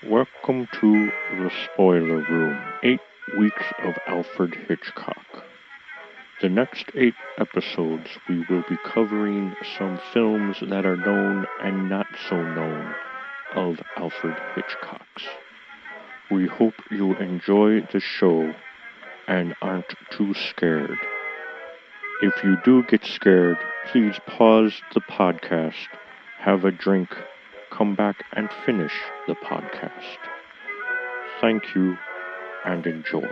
Welcome to the Spoiler Room, 8 weeks of Alfred Hitchcock. The next 8 episodes we will be covering some films that are known and not so known of Alfred Hitchcock's. We hope you enjoy the show and aren't too scared. If you do get scared, please pause the podcast, have a drink, come back and finish the podcast. Thank you and enjoy.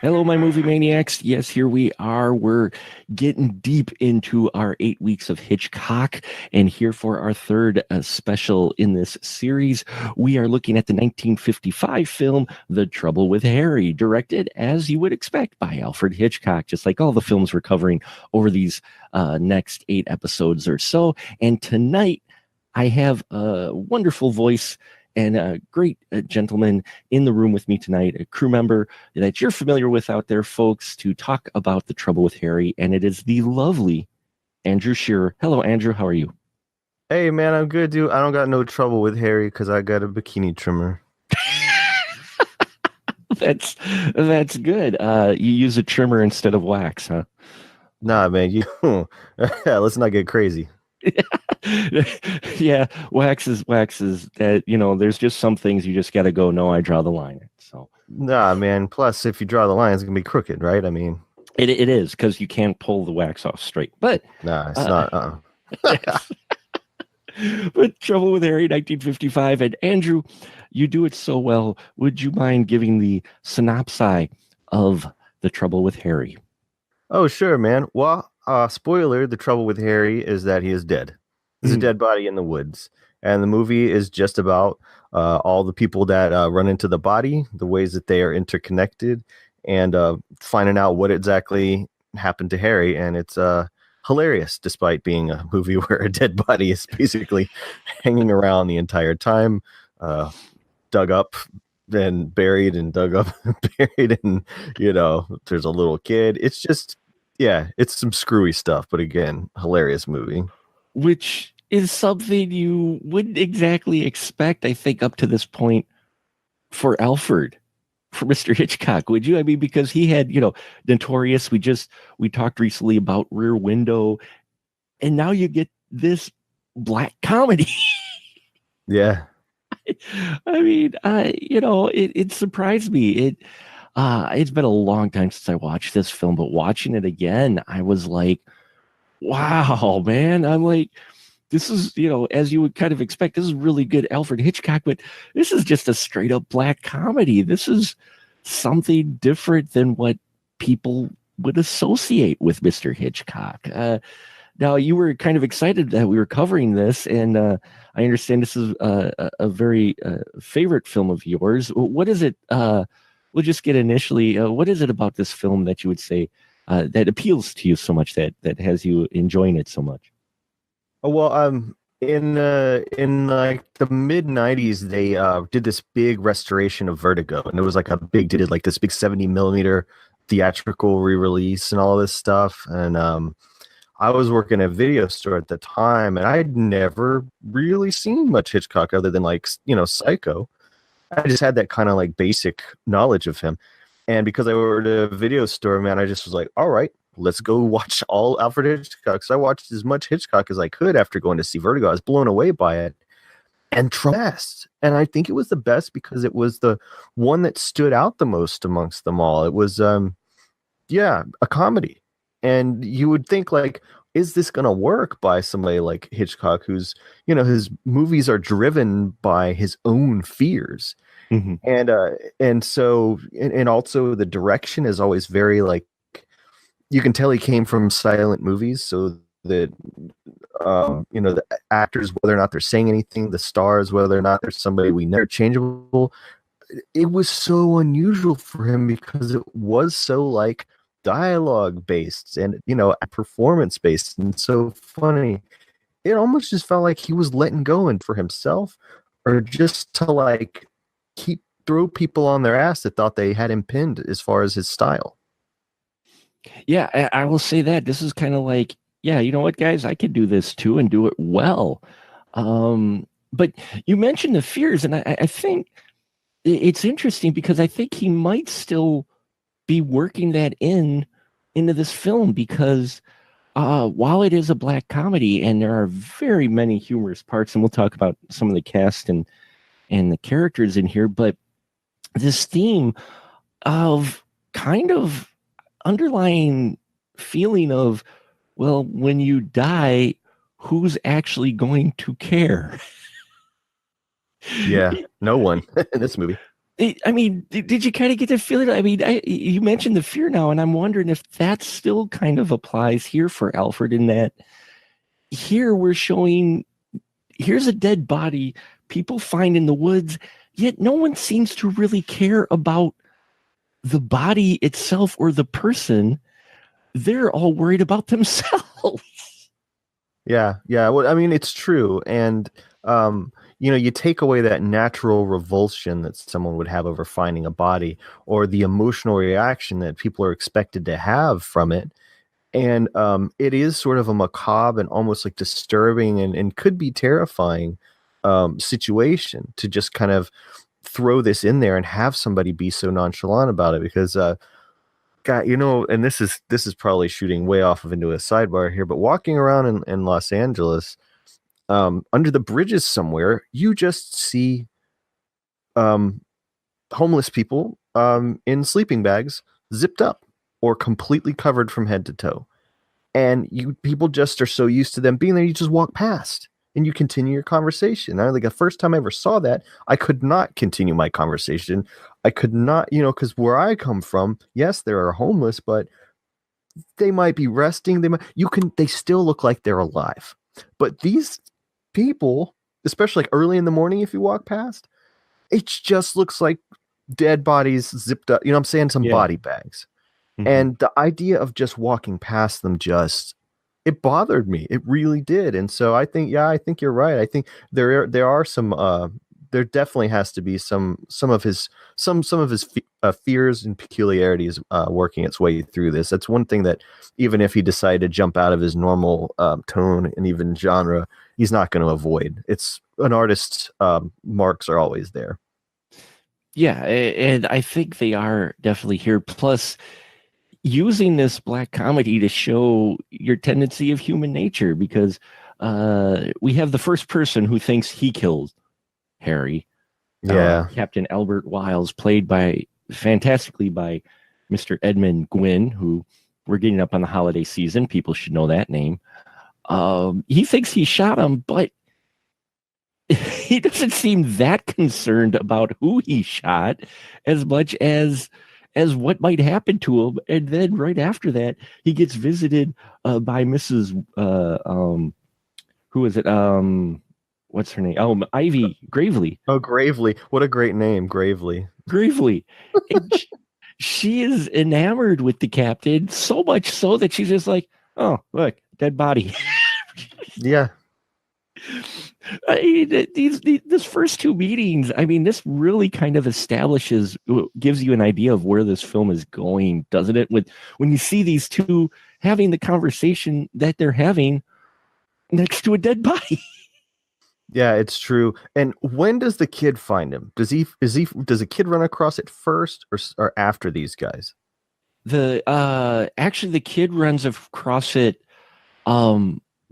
Hello, my movie maniacs. Yes, here we are. We're getting deep into our 8 weeks of Hitchcock. And here for our third special in this series, we are looking at the 1955 film, The Trouble with Harry, directed, as you would expect, by Alfred Hitchcock, just like all the films we're covering over these next 8 episodes or so. And tonight, I have a wonderful voice and a great gentleman in the room with me tonight, a crew member that you're familiar with out there, folks, to talk about The Trouble with Harry, and it is the lovely Andrew Shearer. Hello, Andrew. How are you? Hey, man, I'm good, dude. I don't got no trouble with Harry because I got a bikini trimmer. That's good. You use a trimmer instead of wax, huh? Nah, man, let's not get crazy. Yeah, wax is that, there's just some things you just got to go, no, I draw the line. So Nah, man, plus if you draw the line, it's gonna be crooked, right? I mean, it is, because you can't pull the wax off straight, but nah, it's not. But Trouble with Harry, 1955. And Andrew, you do it so well. Would you mind giving the synopsis of The Trouble with Harry? Oh, sure, man. Well, spoiler, the trouble with Harry is that he is dead. He's a dead body in the woods. And the movie is just about all the people that run into the body, the ways that they are interconnected, and finding out what exactly happened to Harry. And it's hilarious, despite being a movie where a dead body is basically hanging around the entire time, dug up, then buried, and dug up and buried, and there's a little kid. It's just, yeah, it's some screwy stuff, but again, hilarious movie. Which is something you wouldn't exactly expect, I think, up to this point for Mr. Hitchcock, would you? I mean, because he had, Notorious. We talked recently about Rear Window, and now you get this black comedy. Yeah. I mean, it surprised me. It's been a long time since I watched this film, but watching it again, I was like, wow, man. I'm like, this is, as you would kind of expect, this is really good Alfred Hitchcock, but this is just a straight up black comedy. This is something different than what people would associate with Mr. Hitchcock. Now, you were kind of excited that we were covering this, and I understand this is a very favorite film of yours. What is it? We'll just get initially, what is it about this film that you would say that appeals to you so much, that has you enjoying it so much? Oh, well, in like the mid 90s, they did this big restoration of Vertigo, and it was like they did like this big 70 millimeter theatrical re-release and all this stuff. And I was working at a video store at the time, and I'd never really seen much Hitchcock other than like, Psycho. I just had that kind of like basic knowledge of him. And because I worked at a video store, man, I just was like, all right, let's go watch all Alfred Hitchcock. So I watched as much Hitchcock as I could after going to see Vertigo. I was blown away by it. And best. And I think it was the best because it was the one that stood out the most amongst them all. It was, a comedy. And you would think, like, is this going to work by somebody like Hitchcock, who's, his movies are driven by his own fears. Mm-hmm. And so, and also the direction is always very, like, you can tell he came from silent movies, so that the actors, whether or not they're saying anything, the stars, whether or not there's somebody we know, changeable. It was so unusual for him because it was so like dialogue based and performance based and so funny. It almost just felt like he was letting go and for himself, or just to like throw people on their ass that thought they had him pinned as far as his style. Yeah, I will say that this is kind of like, yeah, you know what, guys, I could do this too and do it well. But you mentioned the fears, and I think it's interesting because I think he might still be working that into this film because while it is a black comedy and there are very many humorous parts, and we'll talk about some of the cast and the characters in here, but this theme of kind of underlying feeling of, well, when you die, who's actually going to care? Yeah, no one in this movie. I mean, did you kind of get the feeling? I mean, you mentioned the fear now, and I'm wondering if that still kind of applies here for Alfred, in that here we're showing, here's a dead body people find in the woods, yet no one seems to really care about the body itself or the person. They're all worried about themselves. Yeah. Well, I mean, it's true. And, you take away that natural revulsion that someone would have over finding a body, or the emotional reaction that people are expected to have from it. And it is sort of a macabre and almost like disturbing and could be terrifying situation to just kind of throw this in there and have somebody be so nonchalant about it. Because God, and this is probably shooting way off into a sidebar here, but walking around in Los Angeles, under the bridges somewhere, you just see homeless people in sleeping bags, zipped up or completely covered from head to toe. And people just are so used to them being there, you just walk past and you continue your conversation. Like the first time I ever saw that, I could not continue my conversation. I could not, because where I come from, yes, there are homeless, but they might be resting. They still look like they're alive. But these people, especially like early in the morning, if you walk past, it just looks like dead bodies zipped up. I'm saying, some body bags. Mm-hmm. And the idea of just walking past them it bothered me. It really did. And so I think you're right. I think there are some there definitely has to be some of his fears and peculiarities working its way through this. That's one thing that even if he decided to jump out of his normal tone and even genre, he's not going to avoid. It's an artist's marks are always there. Yeah, and I think they are definitely here. Plus, using this black comedy to show your tendency of human nature, because we have the first person who thinks he killed Harry. Yeah. Captain Elbert Wiles, played fantastically by Mr. Edmund Gwynn, who we're getting up on the holiday season. People should know that name. He thinks he shot him, but he doesn't seem that concerned about who he shot as much as what might happen to him. And then right after that, he gets visited by Mrs. Who is it? What's her name? Oh, Ivy Gravely. Oh, Gravely. What a great name, Gravely. Gravely. She is enamored with the captain, so much so that she's just like, oh, look, dead body. Yeah. These first two meetings, I mean, this really kind of gives you an idea of where this film is going, doesn't it? When you see these two having the conversation that they're having next to a dead body. Yeah, it's true. And when does the kid find him? Does a kid run across it first or after these guys? Actually the kid runs across it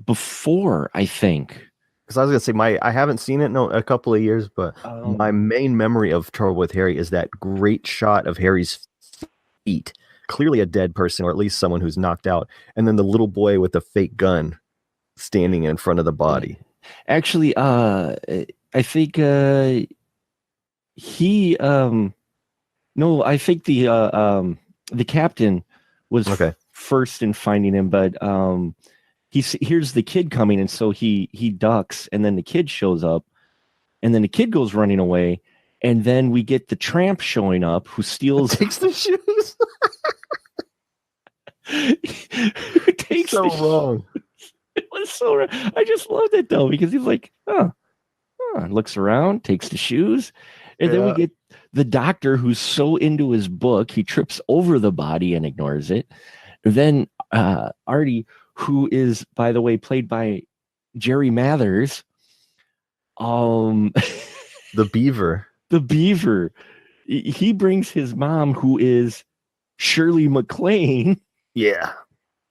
before, I think. Because I was gonna say I haven't seen it in a couple of years, but my main memory of Trouble with Harry is that great shot of Harry's feet, clearly a dead person or at least someone who's knocked out, and then the little boy with the fake gun standing in front of the body. Actually, I think I think the captain was first in finding him, but he hears the kid coming, and so he ducks, and then the kid shows up, and then the kid goes running away, and then we get the tramp showing up who steals takes the shoes. Takes so wrong. It was so wrong. I just loved it though, because he's like, looks around, takes the shoes, and then we get the doctor who's so into his book he trips over the body and ignores it. Then Artie, who is, by the way, played by Jerry Mathers, Um, The beaver. the beaver. He brings his mom, who is Shirley MacLaine, Yeah.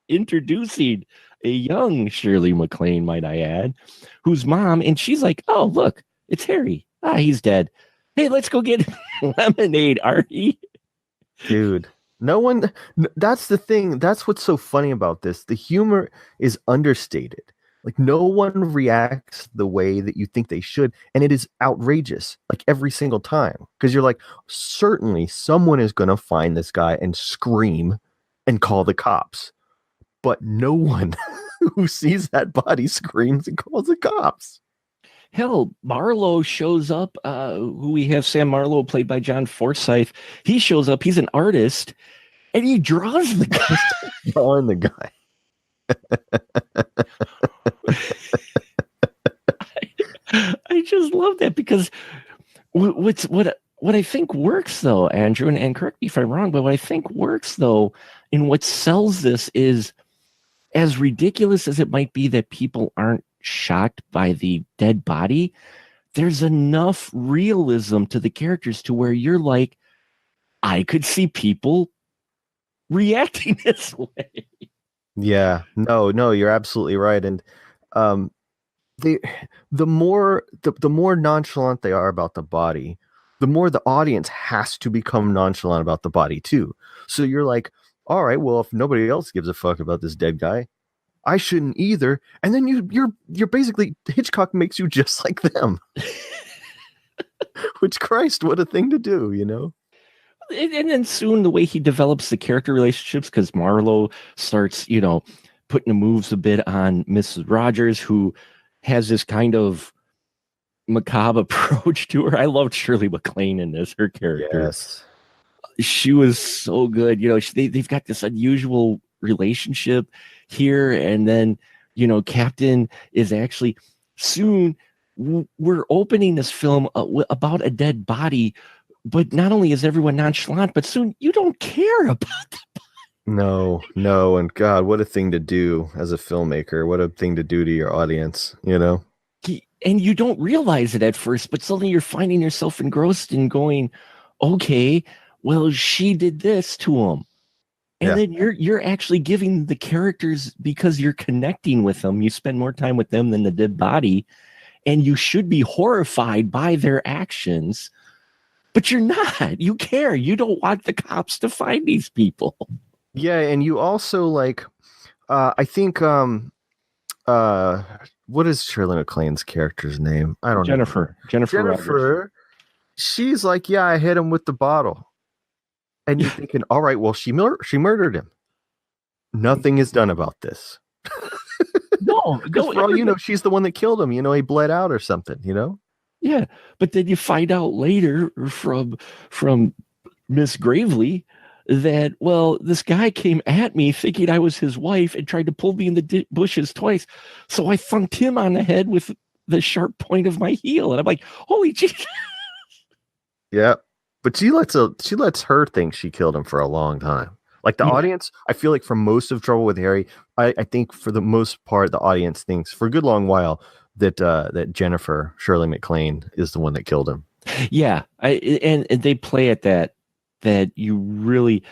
introducing a young Shirley MacLaine, might I add, whose mom, and she's like, "Oh, look, it's Harry. Ah, he's dead. Hey, let's go get lemonade, Artie." Dude. That's the thing. That's what's so funny about this. The humor is understated. Like, no one reacts the way that you think they should. And it is outrageous, like, every single time. Because you're like, certainly someone is going to find this guy and scream and call the cops. But no one who sees that body screams and calls the cops. Hell, Marlowe shows up, who we have Sam Marlowe, played by John Forsythe. He shows up, he's an artist, and he draws the guy. Drawing the guy. I just love that, because what I think works, though, Andrew, and correct me if I'm wrong, but what I think works, though, and what sells this is, as ridiculous as it might be that people aren't shocked by the dead body, there's enough realism to the characters to where you're like, I could see people reacting this way. Yeah, no, you're absolutely right. And the more nonchalant they are about the body, the more the audience has to become nonchalant about the body too. So you're like, all right, well, if nobody else gives a fuck about this dead guy, I shouldn't either. And then you're basically, Hitchcock makes you just like them. Which, Christ, what a thing to do, you know? And then soon the way he develops the character relationships, because Marlowe starts, putting the moves a bit on Mrs. Rogers, who has this kind of macabre approach to her. I loved Shirley MacLaine in this, her character. Yes. She was so good. They've got this unusual relationship here. And then, Captain is actually soon, we're opening this film about a dead body, but not only is everyone nonchalant, but soon you don't care about the body. No. And God, what a thing to do as a filmmaker. What a thing to do to your audience, And you don't realize it at first, but suddenly you're finding yourself engrossed and going, okay, well, she did this to him. And then you're actually giving the characters, because you're connecting with them. You spend more time with them than the dead body, and you should be horrified by their actions, but you're not. You care. You don't want the cops to find these people. Yeah, and you also like, I think, what is Shirley MacLaine's character's name? I don't know. Jennifer Rogers. She's like, yeah, I hit him with the bottle. And you're thinking, all right, well, she murdered him. Nothing is done about this. No, for all you know, she's the one that killed him. He bled out or something, Yeah, but then you find out later from Miss Gravely that, well, this guy came at me thinking I was his wife and tried to pull me in the bushes twice. So I thunked him on the head with the sharp point of my heel. And I'm like, holy Jesus. Yeah. But she lets her think she killed him for a long time. Like the audience, I feel like for most of Trouble with Harry, I think for the most part, the audience thinks for a good long while that Jennifer, Shirley MacLaine, is the one that killed him. Yeah. And they play at that you really,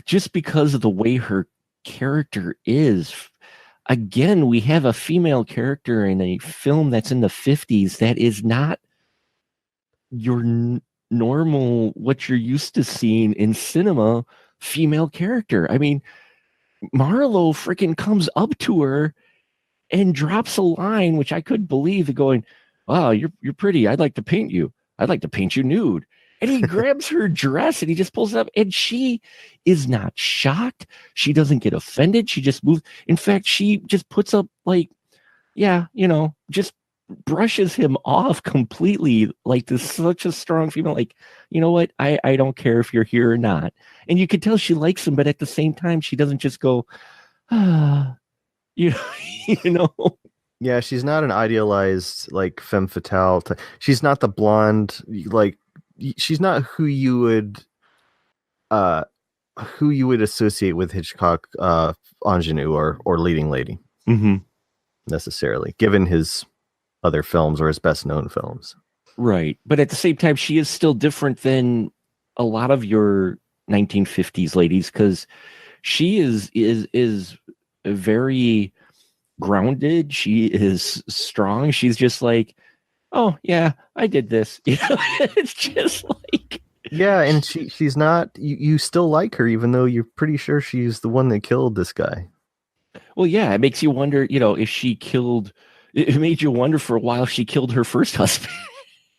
just because of the way her character is. Again, we have a female character in a film that's in the 50s that is not your normal, what you're used to seeing in cinema, female character. I mean, Marlowe freaking comes up to her and drops a line, which I couldn't believe, going, wow, you're pretty. I'd like to paint you. I'd like to paint you nude. And he grabs her dress and he just pulls it up, and she is not shocked. She doesn't get offended. She just moves. In fact, she just puts up like, yeah, just brushes him off completely, like this such a strong female, like, you know what, I don't care if you're here or not. And you can tell she likes him, but at the same time she doesn't just go, you know. Yeah, she's not an idealized like femme fatale she's not the blonde, like she's not who you would associate with Hitchcock ingenue or leading lady. Mm-hmm. Necessarily, given his other films or his best known films. Right. But at the same time, she is still different than a lot of your 1950s ladies, because she is very grounded. She is strong. She's just like, oh yeah, I did this. It's just like, yeah, and she's not. You still like her, even though you're pretty sure she's the one that killed this guy. well, yeah, it makes you wonder, if she killed. It made you wonder for a while if she killed her first husband.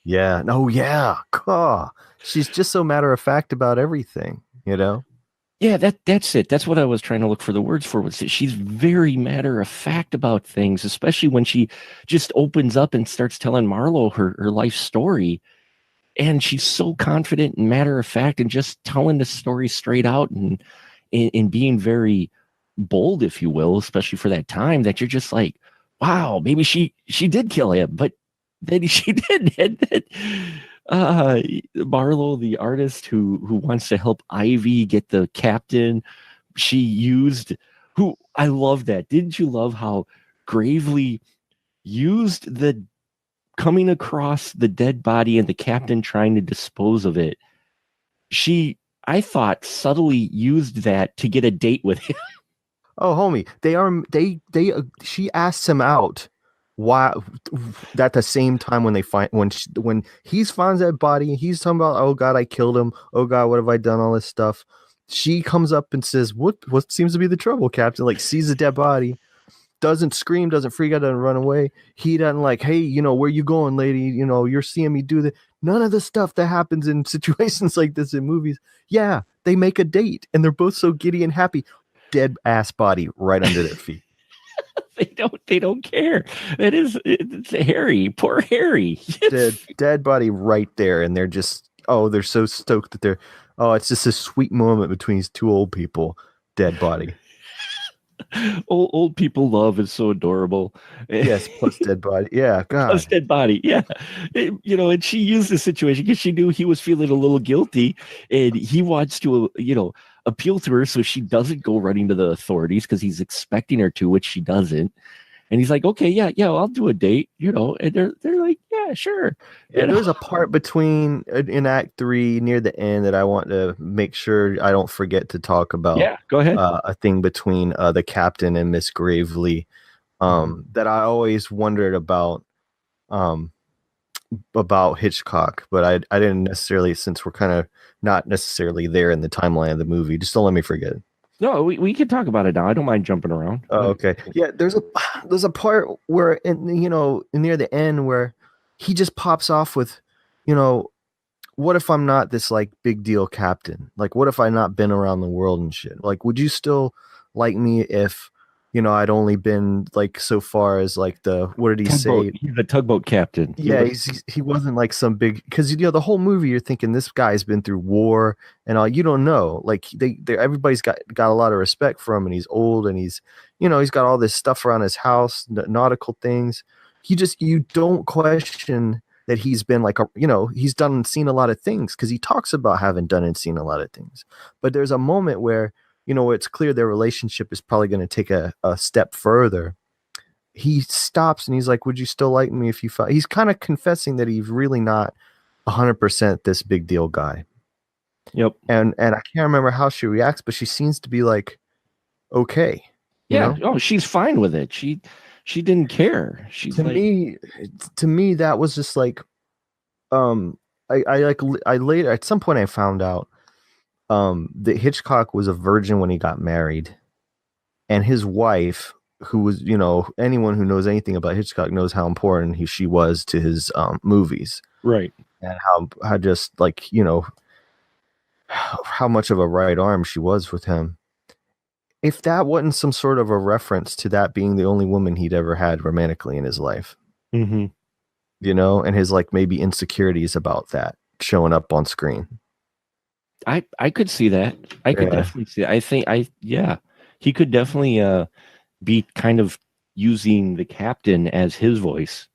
Yeah. No. Yeah. God. She's just so matter of fact about everything. Yeah, that's it. That's what I was trying to look for the words for. Was that she's very matter of fact about things, especially when she just opens up and starts telling Marlowe her life story. And she's so confident and matter of fact and just telling the story straight out and being very bold, if you will, especially for that time, that you're just like, wow, maybe she did kill him, but then she did. And then, Marlowe, the artist who wants to help Ivy get the captain, she used, who I love that. Didn't you love how Gravely used the coming across the dead body and the captain trying to dispose of it? She, I thought, subtly used that to get a date with him. Oh, homie, she asks him out. Why? At the same time, when he finds that body, he's talking about, oh God, I killed him. Oh God, what have I done? All this stuff. She comes up and says, "What seems to be the trouble, Captain?" Like, sees a dead body, doesn't scream, doesn't freak out, doesn't run away. He doesn't like, hey, where you going, lady? You're seeing me do that. None of the stuff that happens in situations like this in movies. Yeah, they make a date, and they're both so giddy and happy. Dead ass body right under their feet. They don't care. It's Harry, poor Harry. dead body right there, and they're just, they're so stoked that it's just a sweet moment between these two old people. Dead body. Old people love is so adorable. Yes, plus dead body. Yeah, God. Plus dead body. Yeah. And she used the situation because she knew he was feeling a little guilty, and he wants to, appeal to her so she doesn't go running to the authorities because he's expecting her to, which she doesn't. And he's like, okay, yeah, I'll do a date, and they're like, yeah, sure. There's a part between in Act 3 near the end that I want to make sure I don't forget to talk about. Yeah, go ahead. A thing between the captain and Miss Gravely that I always wondered about Hitchcock, but I didn't necessarily, since we're kind of not necessarily there in the timeline of the movie. Just don't let me forget. No, we can talk about it now. I don't mind jumping around. Oh, okay. Yeah, there's a part where near the end where he just pops off with, what if I'm not this like big deal captain? Like, what if I not been around the world and shit? Like, would you still like me if I'd only been like so far as like what did he say? He's a tugboat captain. Yeah, he wasn't like some big, because the whole movie you're thinking this guy's been through war and all. You don't know, like everybody's got a lot of respect for him, and he's old, and he's he's got all this stuff around his house, nautical things. You don't question that he's been like he's done and seen a lot of things, because he talks about having done and seen a lot of things. But there's a moment where it's clear their relationship is probably going to take a step further. He stops and he's like, would you still like me if you fought? He's kind of confessing that he's really not 100% this big deal guy. Yep. And I can't remember how she reacts, but she seems to be like, okay. Yeah. Oh, she's fine with it. She didn't care. To me, that was just like, I later, at some point I found out that Hitchcock was a virgin when he got married, and his wife, who was, anyone who knows anything about Hitchcock knows how important she was to his movies, right? And how just like how much of a right arm she was with him. If that wasn't some sort of a reference to that being the only woman he'd ever had romantically in his life, mm-hmm. And his like maybe insecurities about that showing up on screen. I could see that. I could definitely see that. I think he could definitely be kind of using the captain as his voice.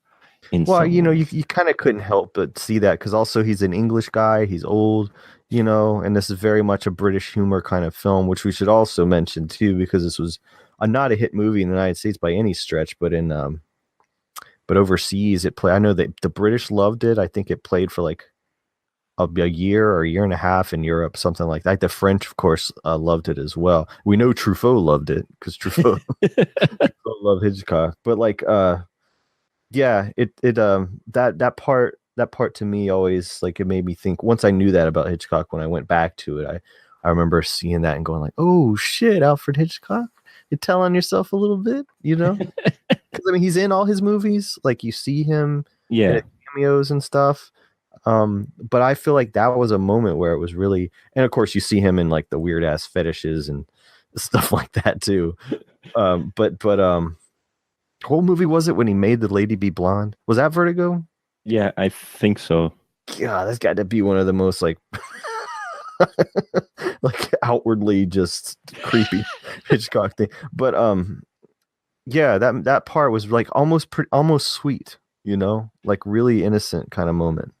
You kind of couldn't help but see that, because also he's an English guy, he's old, and this is very much a British humor kind of film, which we should also mention too, because this was not a hit movie in the United States by any stretch, but in but overseas it played. I know that the British loved it. I think it played for like a year or a year and a half in Europe, something like that. The French, of course, loved it as well. We know Truffaut loved it because Truffaut, Truffaut loved Hitchcock. But like, yeah, that part to me always, like, it made me think. Once I knew that about Hitchcock, when I went back to it, I remember seeing that and going like, oh shit, Alfred Hitchcock, you tell on yourself a little bit, you know? Because I mean, he's in all his movies. Like, you see him in cameos and stuff. But I feel like that was a moment where it was really, and of course you see him in like the weird ass fetishes and stuff like that too. But what movie was it when he made the Lady Be Blonde? Was that Vertigo? Yeah, I think so. God, that's got to be one of the most like like outwardly just creepy Hitchcock thing. But yeah, that part was like almost sweet, you know, like really innocent kind of moment.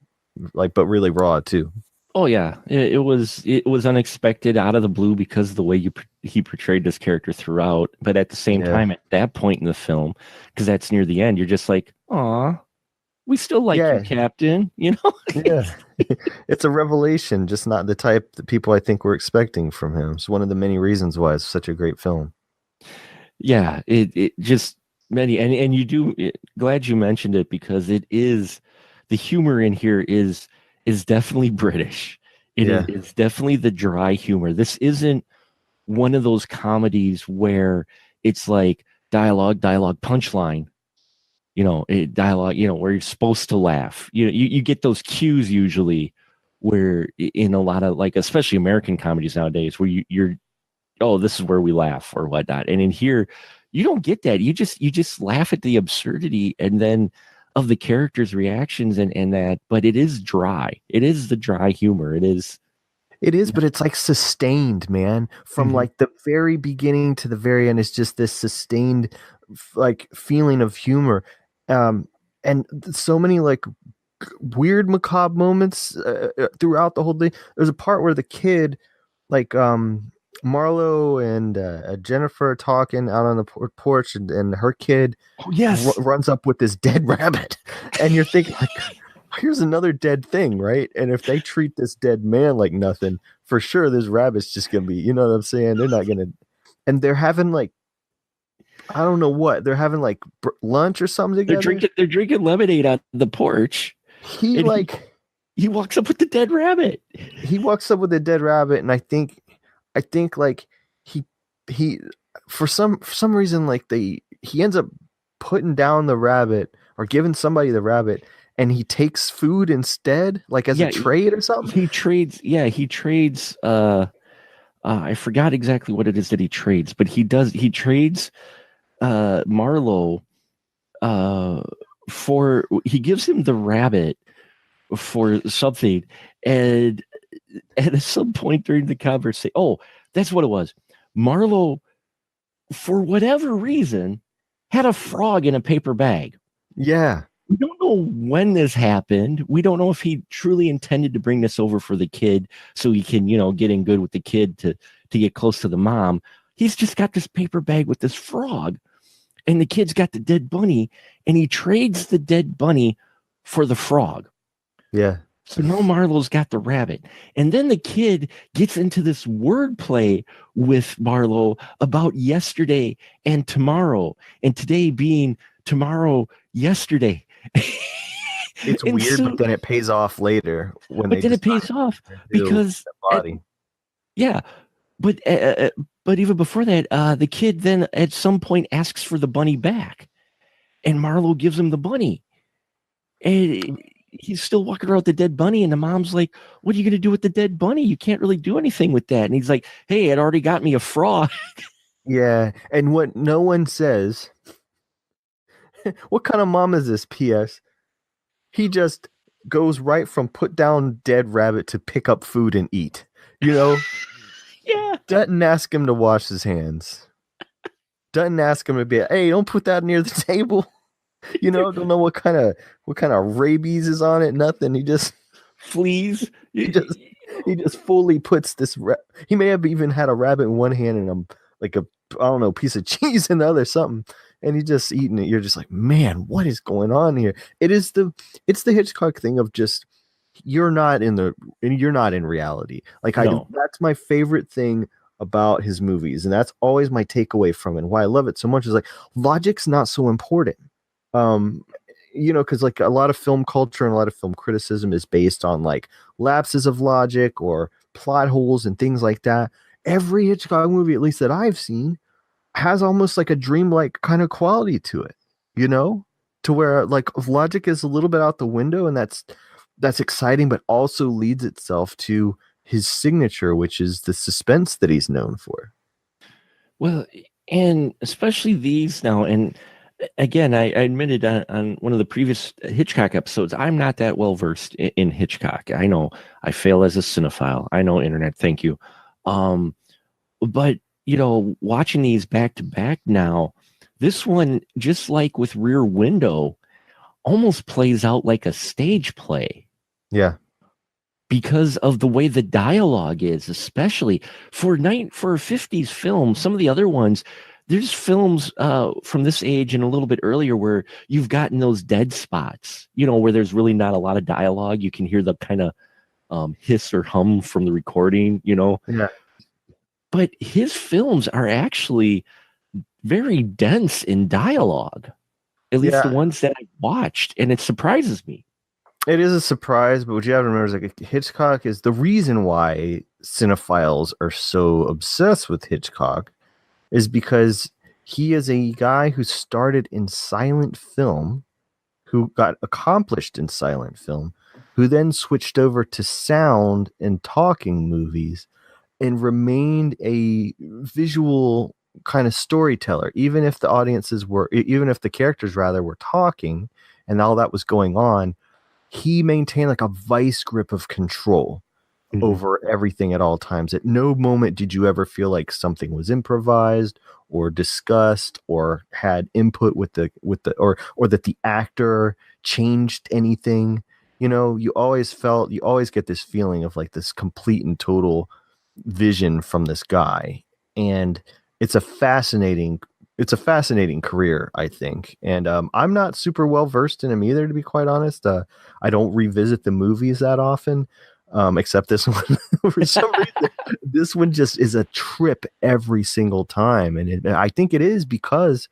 Like, but really raw too. Oh yeah, it was unexpected, out of the blue, because of the way he portrayed this character throughout. But at the same time, at that point in the film, because that's near the end, you're just like, "Aw, we still like you, Captain." You know? Yeah, it's a revelation, just not the type that people I think were expecting from him. It's one of the many reasons why it's such a great film. Yeah, it just many, and you do. Glad you mentioned it, because it is. The humor in here is definitely British. It's definitely the dry humor. This isn't one of those comedies where it's like dialogue, punchline, you know, dialogue, you know, where you're supposed to laugh. You get those cues usually where in a lot of, like, especially American comedies nowadays, where you're, oh, this is where we laugh or whatnot. And in here, you don't get that. You just laugh at the absurdity and then of the characters' reactions and that, but it is dry. It is the dry humor. It is, but it's like sustained, man. From like the very beginning to the very end, it's just this sustained like feeling of humor. And so many like weird macabre moments throughout the whole thing. There's a part where the kid, like Marlo and Jennifer are talking out on the porch, and her kid runs up with this dead rabbit, and you're thinking like, here's another dead thing, right? And if they treat this dead man like nothing, for sure this rabbit's just gonna be, you know what I'm saying? They're not gonna, and they're having like, I don't know what they're having, like lunch or something together. They're drinking lemonade on the porch. He walks up with the dead rabbit. He walks up with the dead rabbit, and I think like he for some reason, like he ends up putting down the rabbit or giving somebody the rabbit, and he takes food instead, like as a trade or something. He trades I forgot exactly what it is that he trades, but he trades Marlo he gives him the rabbit for something, and at some point during the conversation, that's what it was. Marlo, for whatever reason, had a frog in a paper bag. Yeah. We don't know when this happened. We don't know if he truly intended to bring this over for the kid so he can, get in good with the kid to get close to the mom. He's just got this paper bag with this frog, and the kid's got the dead bunny, and he trades the dead bunny for the frog. Yeah. So now Marlo's got the rabbit. And then the kid gets into this wordplay with Marlo about yesterday and tomorrow, and today being tomorrow, yesterday. It's weird, but then it pays off later. It pays off because body. But even before that, the kid then at some point asks for the bunny back, and Marlo gives him the bunny, and he's still walking around with the dead bunny, and the mom's like, "What are you going to do with the dead bunny? You can't really do anything with that." And he's like, "Hey, it already got me a frog." Yeah, and what no one says. What kind of mom is this? P.S. He just goes right from put down dead rabbit to pick up food and eat. Yeah. Doesn't ask him to wash his hands. Doesn't ask him to be, hey, don't put that near the table. Don't know what kind of rabies is on it. Nothing. He just fleas. He just fully puts this. He may have even had a rabbit in one hand and like a, I don't know, piece of cheese in the other, something. and he's just eating it. You're just like, man, what is going on here? It's the Hitchcock thing of just you're not in reality. Like No. that's my favorite thing about his movies, and that's always my takeaway from it. And why I love it so much is like logic's not so important. Because like a lot of film culture and a lot of film criticism is based on like lapses of logic or plot holes and things like that. Every Hitchcock movie, at least that I've seen, has almost like a dreamlike kind of quality to it, to where like logic is a little bit out the window, and that's exciting, but also leads itself to his signature, which is the suspense that he's known for. Well, and especially these now, and again, I admitted on one of the previous Hitchcock episodes, I'm not that well versed in Hitchcock. I know I fail as a cinephile. I know internet. Thank you. But watching these back to back now, this one, just like with Rear Window, almost plays out like a stage play. Yeah. Because of the way the dialogue is, especially for a 50s film. Some of the other ones, there's films from this age and a little bit earlier where you've gotten those dead spots, where there's really not a lot of dialogue. You can hear the kind of hiss or hum from the recording, Yeah. But his films are actually very dense in dialogue, at least the ones that I've watched, and it surprises me. It is a surprise, but what you have to remember is like Hitchcock is the reason why cinephiles are so obsessed with Hitchcock is because he is a guy who started in silent film, who got accomplished in silent film, who then switched over to sound and talking movies and remained a visual kind of storyteller, even if the characters rather were talking and all that was going on. He maintained like a vice grip of control over everything at all times. At no moment did you ever feel like something was improvised or discussed or had input or that the actor changed anything. You always get this feeling of like this complete and total vision from this guy. And it's a fascinating career, I think. And I'm not super well versed in him either, to be quite honest. I don't revisit the movies that often, except this one. For some reason, this one just is a trip every single time. And I think it is because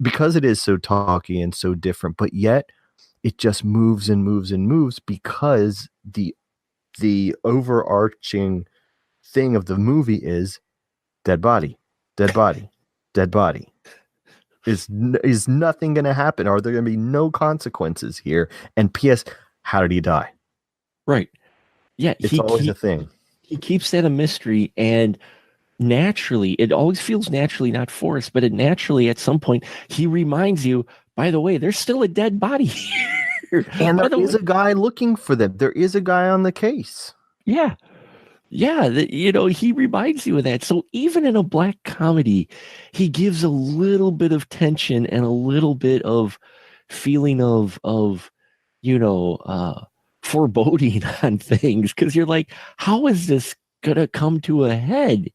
it is so talky and so different, but yet it just moves and moves and moves because the overarching thing of the movie is dead body, dead body, dead body. Is nothing going to happen? Are there going to be no consequences here? And P.S., how did he die? Right. Yeah. It's always a thing. He keeps that a mystery, and naturally, it always feels naturally, not forced, but it naturally, at some point, he reminds you, by the way, there's still a dead body here. And there is a guy looking for them. There is a guy on the case. Yeah. Yeah, he reminds you of that. So even in a black comedy, he gives a little bit of tension and a little bit of feeling of foreboding on things, because you're like, how is this gonna come to a head?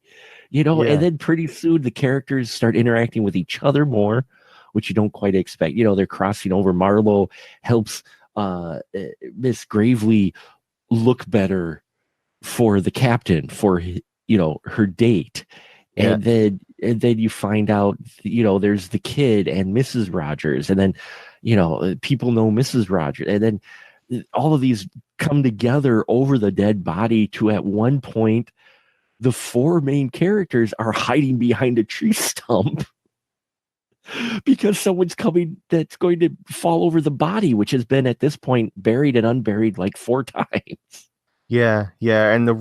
And then pretty soon the characters start interacting with each other more, which you don't quite expect. They're crossing over. Marlowe helps Miss Gravely look better for the captain, for her date, and then you find out there's the kid and Mrs. Rogers, and then people know Mrs. Rogers, and then all of these come together over the dead body to, at one point, the four main characters are hiding behind a tree stump because someone's coming that's going to fall over the body, which has been at this point buried and unburied like 4 times. Yeah, and the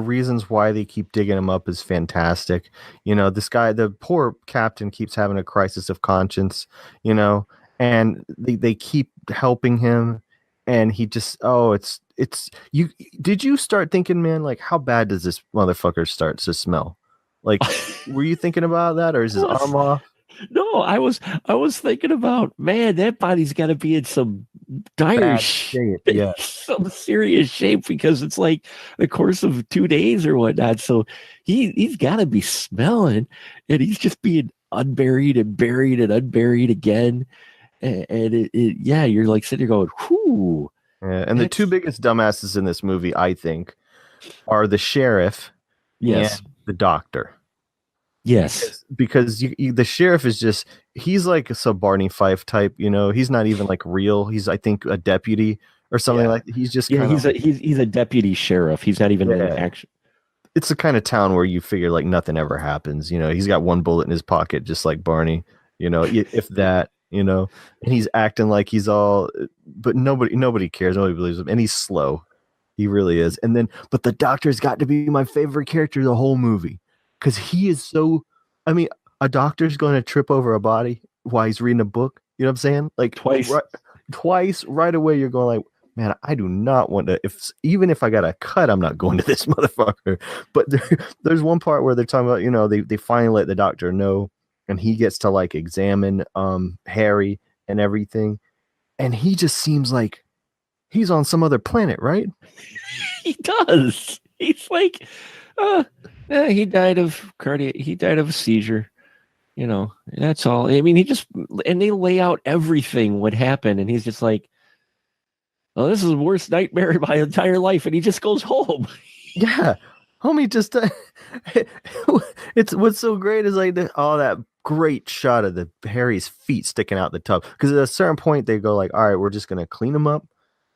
reasons why they keep digging him up is fantastic. This guy, the poor captain, keeps having a crisis of conscience, and they keep helping him, and he just, it's you. Did you start thinking, man, like, how bad does this motherfucker start to smell? Like, were you thinking about that, or is his arm off? No, I was thinking about, man, that body's got to be in some dire shape, some serious shape, because it's like the course of 2 days or whatnot. So he's got to be smelling, and he's just being unburied and buried and unburied again. And yeah, you're like sitting there going, whoo. Yeah, and the two biggest dumbasses in this movie, I think, are the sheriff and the doctor. Yes. Because the sheriff is just, he's like a sub Barney Fife type, he's not even like real. He's, I think, a deputy or something like that. He's just he's a deputy sheriff. He's not even in action. It's the kind of town where you figure like nothing ever happens. He's got one bullet in his pocket, just like Barney, if that, and he's acting like he's all, but nobody cares. Nobody believes him. And he's slow. He really is. And then, but the doctor's got to be my favorite character of the whole movie. Because he is so, I mean, a doctor's going to trip over a body while he's reading a book. You know what I'm saying? Like twice right away, you're going like, man, I do not want to, even if I got a cut, I'm not going to this motherfucker. But there's one part where they're talking about, they finally let the doctor know, and he gets to like examine Harry and everything. And he just seems like he's on some other planet, right? He does. He's like, he died of a seizure. That's all. I mean, and they lay out everything what happened, and he's just like, oh, this is the worst nightmare of my entire life, and he just goes home. Yeah. Homie just it's what's so great is like that great shot of the Harry's feet sticking out the tub. Because at a certain point they go like, all right, we're just gonna clean him up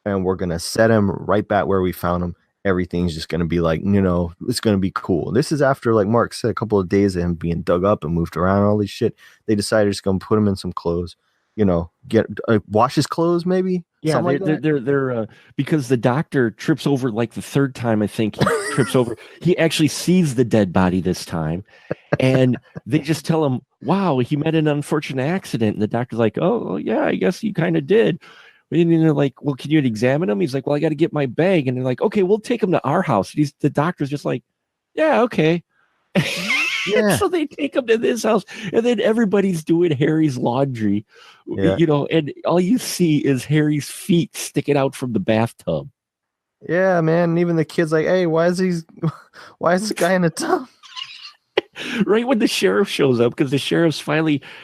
and we're gonna set him right back where we found him. Everything's just gonna be like, it's gonna be cool. This is after, like Mark said, a couple of days of him being dug up and moved around and all this shit. They decided just gonna put him in some clothes, get wash his clothes maybe. Yeah, they're because the doctor trips over like the third time. I think he trips over. He actually sees the dead body this time, and they just tell him, "Wow, he met an unfortunate accident." And the doctor's like, "Oh, yeah, I guess he kind of did." And they're like, "Well, can you examine him?" He's like, "Well, I got to get my bag." And they're like, "Okay, we'll take him to our house." And the doctor's just like, "Yeah, okay." Yeah. So they take him to this house, and then everybody's doing Harry's laundry, and all you see is Harry's feet sticking out from the bathtub. Yeah, man. And even the kid's like, hey, why is this guy in a tub? Right when the sheriff shows up, because the sheriff's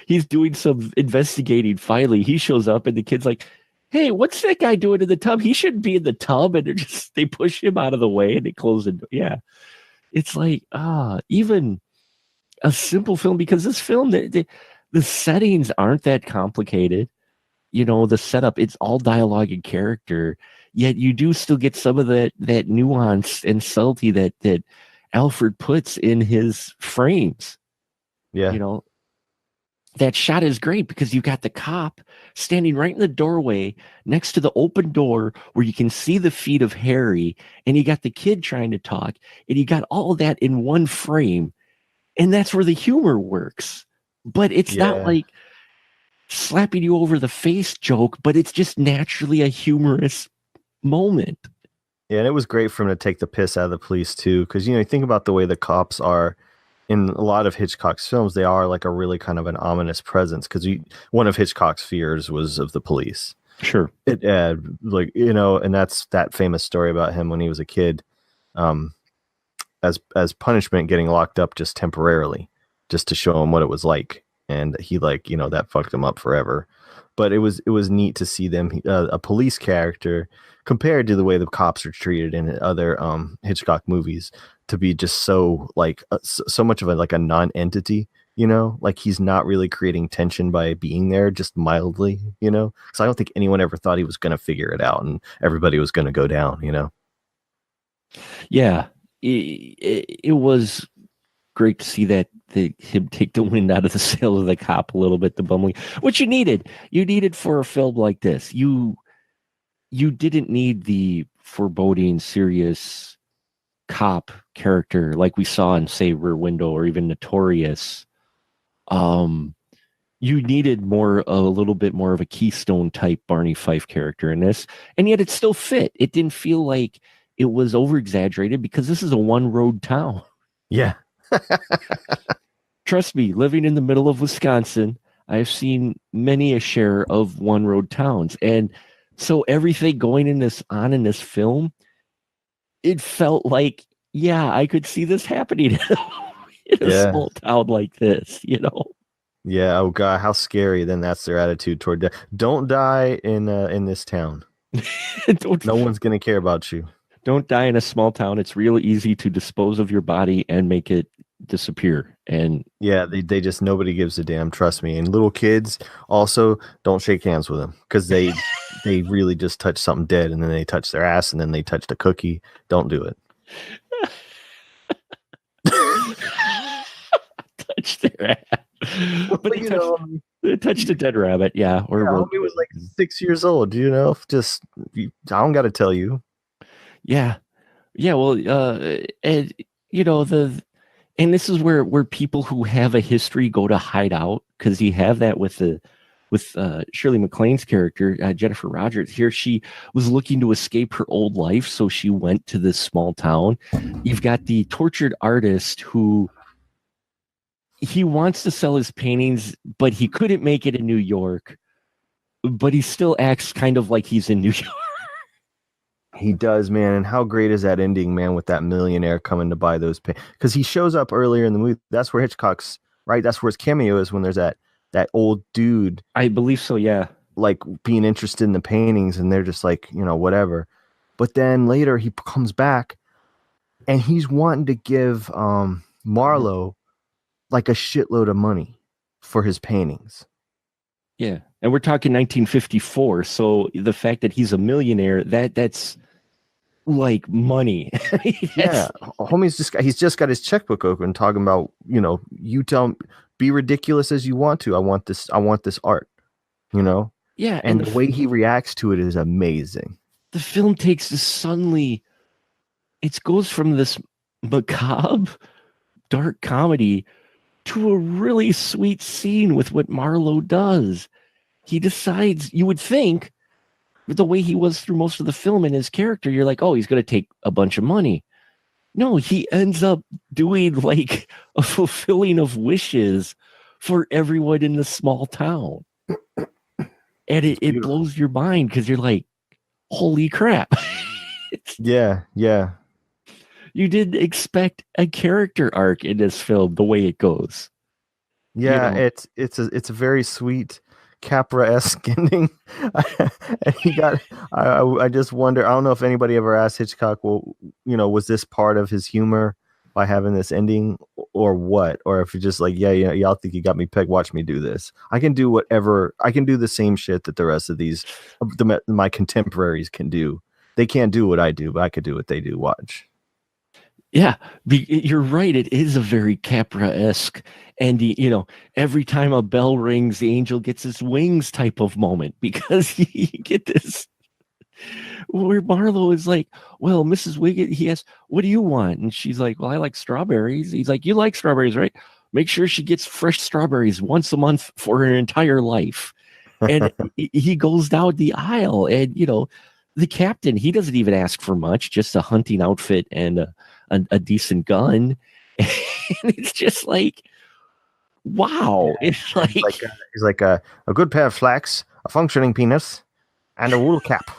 he's doing some investigating. Finally, he shows up, and the kid's like, hey, what's that guy doing in the tub? He shouldn't be in the tub. And they push him out of the way, and they close the door. Yeah. It's like, even a simple film, because this film, the settings aren't that complicated. The setup, it's all dialogue and character, yet you do still get some of that nuance and subtlety that Alfred puts in his frames. Yeah. That shot is great because you got the cop standing right in the doorway next to the open door where you can see the feet of Harry, and you got the kid trying to talk, and you got all of that in one frame. And that's where the humor works. But it's not like slapping you over the face joke, but it's just naturally a humorous moment. Yeah, and it was great for him to take the piss out of the police too, because you think about the way the cops are in a lot of Hitchcock's films. They are like a really kind of an ominous presence, because one of Hitchcock's fears was of the police. Sure. It and that's that famous story about him when he was a kid. As punishment, getting locked up just temporarily, just to show him what it was like, and he that fucked him up forever. But it was neat to see them, a police character, compared to the way the cops are treated in other Hitchcock movies, to be just so so much of a non-entity. Like he's not really creating tension by being there, just mildly. So I don't think anyone ever thought he was going to figure it out, and everybody was going to go down. Yeah. It was great to see that him take the wind out of the sails of the cop a little bit, the bumbling, which you needed for a film like this. You didn't need the foreboding, serious cop character like we saw in, say, Rear Window or even Notorious. You needed a little bit more of a Keystone type Barney Fife character in this, and yet it still fit. It didn't feel like it was over-exaggerated, because this is a one-road town. Yeah. Trust me, living in the middle of Wisconsin, I've seen many a share of one-road towns. And so everything going in this film, it felt like, yeah, I could see this happening in a small town like this, Yeah. Oh God, how scary! Then that's their attitude toward death. Don't die in this town. don't, No one's gonna care about you. don't die in a small town. It's real easy to dispose of your body and make it disappear. And Yeah, they just nobody gives a damn. Trust me. And little kids also don't shake hands with them because they really just touch something dead and then they touch their ass and then they touch the cookie. Don't do it. touch their ass. But they touched a dead rabbit, yeah. Or homie was like 6 years old. Just I don't got to tell you. Yeah. Well, and and this is where people who have a history go to hide out, because you have that with Shirley MacLaine's character, Jennifer Rogers. Here, she was looking to escape her old life, so she went to this small town. You've got the tortured artist who he wants to sell his paintings, but he couldn't make it in New York, but he still acts kind of like he's in New York. He does, man. And how great is that ending, man, with that millionaire coming to buy those paintings? Because he shows up earlier in the movie. That's where Hitchcock's, right? That's where his cameo is, when there's that old dude. I believe so, yeah. Like being interested in the paintings, and they're just like, whatever. But then later he comes back and he's wanting to give Marlowe like a shitload of money for his paintings. Yeah. And we're talking 1954. So the fact that he's a millionaire, that's like money. Yeah. Homie's he's just got his checkbook open talking about, you tell him, be ridiculous as you want to. I want this art, Yeah. And the way he reacts to it is amazing. The film takes this suddenly, it goes from this macabre, dark comedy to a really sweet scene with what Marlowe does. He decides, you would think, the way he was through most of the film in his character, you're like, oh, he's going to take a bunch of money. No, he ends up doing like a fulfilling of wishes for everyone in the small town. And it blows your mind because you're like, holy crap. Yeah. You didn't expect a character arc in this film the way it goes. Yeah, it's a very sweet Capra-esque ending. I just wonder, I don't know if anybody ever asked Hitchcock, well, was this part of his humor by having this ending or what? Or if you're just like, yeah, y'all think you got me pegged, watch me do this. I can do whatever. I can do the same shit that the rest of my contemporaries can do. They can't do what I do, but I could do what they do. Watch. Yeah, you're right. It is a very Capra-esque, and every time a bell rings, the angel gets his wings type of moment, because you get this where Marlowe is like, well, Mrs. Wiggett, he asks, what do you want? And she's like, well, I like strawberries. He's like, you like strawberries, right? Make sure she gets fresh strawberries once a month for her entire life. And he goes down the aisle, and the captain, he doesn't even ask for much, just a hunting outfit and a decent gun. And it's just like, wow. It's like he's like a good pair of slacks, a functioning penis, and a wool cap.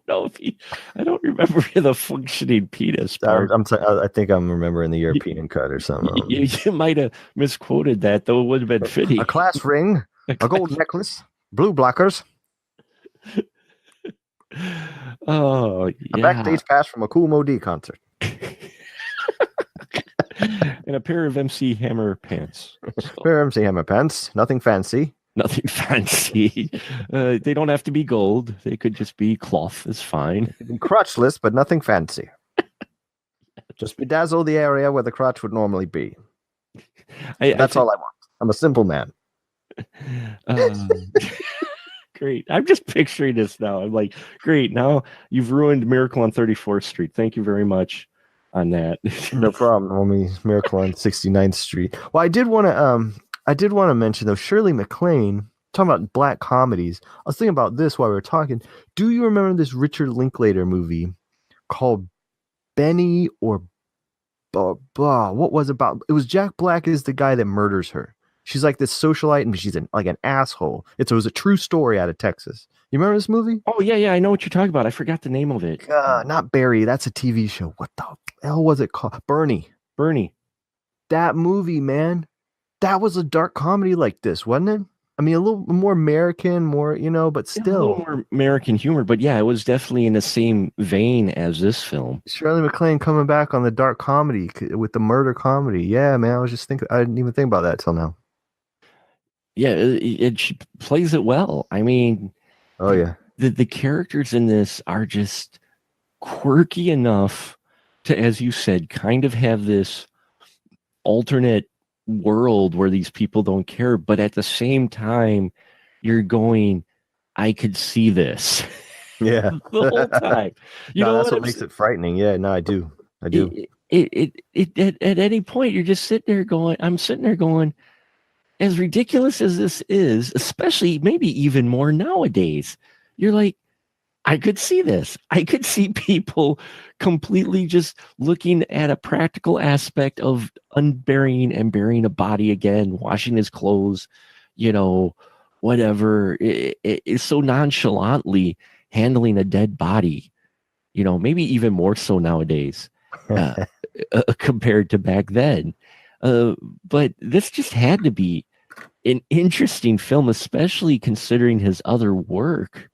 I don't remember the functioning penis part. I think I'm remembering the European cut or something. You might have misquoted that, though it would have been fitting. A class ring, a gold necklace, blue blockers. Oh, yeah. A backstage pass from a Cool Mo D concert. And a pair of MC Hammer pants. Pair of MC Hammer pants. Nothing fancy. Nothing fancy. They don't have to be gold. They could just be cloth. Is fine. Crotchless, but nothing fancy. Just bedazzle the area where the crotch would normally be. That's all I want. I'm a simple man. Great. I'm just picturing this now. I'm like, great. Now you've ruined Miracle on 34th Street. Thank you very much on that. No problem, homie. Miracle on 69th Street. Well, I did want to mention though, Shirley MacLaine, talking about black comedies. I was thinking about this while we were talking. Do you remember this Richard Linklater movie called Benny or what was it about? It was Jack Black is the guy that murders her. She's like this socialite, and she's like an asshole. It was a true story out of Texas. You remember this movie? Oh, yeah. I know what you're talking about. I forgot the name of it. Not Barry. That's a TV show. What the hell was it called? Bernie. Bernie. That movie, man. that was a dark comedy like this, wasn't it? I mean, a little more American, more, but Yeah, a little still. more American humor, but yeah, it was definitely in the same vein as this film. Shirley MacLaine coming back on the dark comedy with the murder comedy. Yeah, man. I was just thinking, I didn't even think about that till now. Yeah, she plays it well. I mean, Oh, yeah. the characters in this are just quirky enough to, as you said, kind of have this alternate world where these people don't care, but at the same time, you're going, I could see this Yeah. the whole time. You No, know that's what what makes it frightening. Yeah, no, I do. at any point you're just sitting there going, I'm sitting there going, as ridiculous as this is, especially maybe even more nowadays, you're like, I could see this. I could see people completely just looking at a practical aspect of unburying and burying a body again, washing his clothes, whatever. It's so nonchalantly handling a dead body, maybe even more so nowadays compared to back then. But this just had to be an interesting film, especially considering his other work.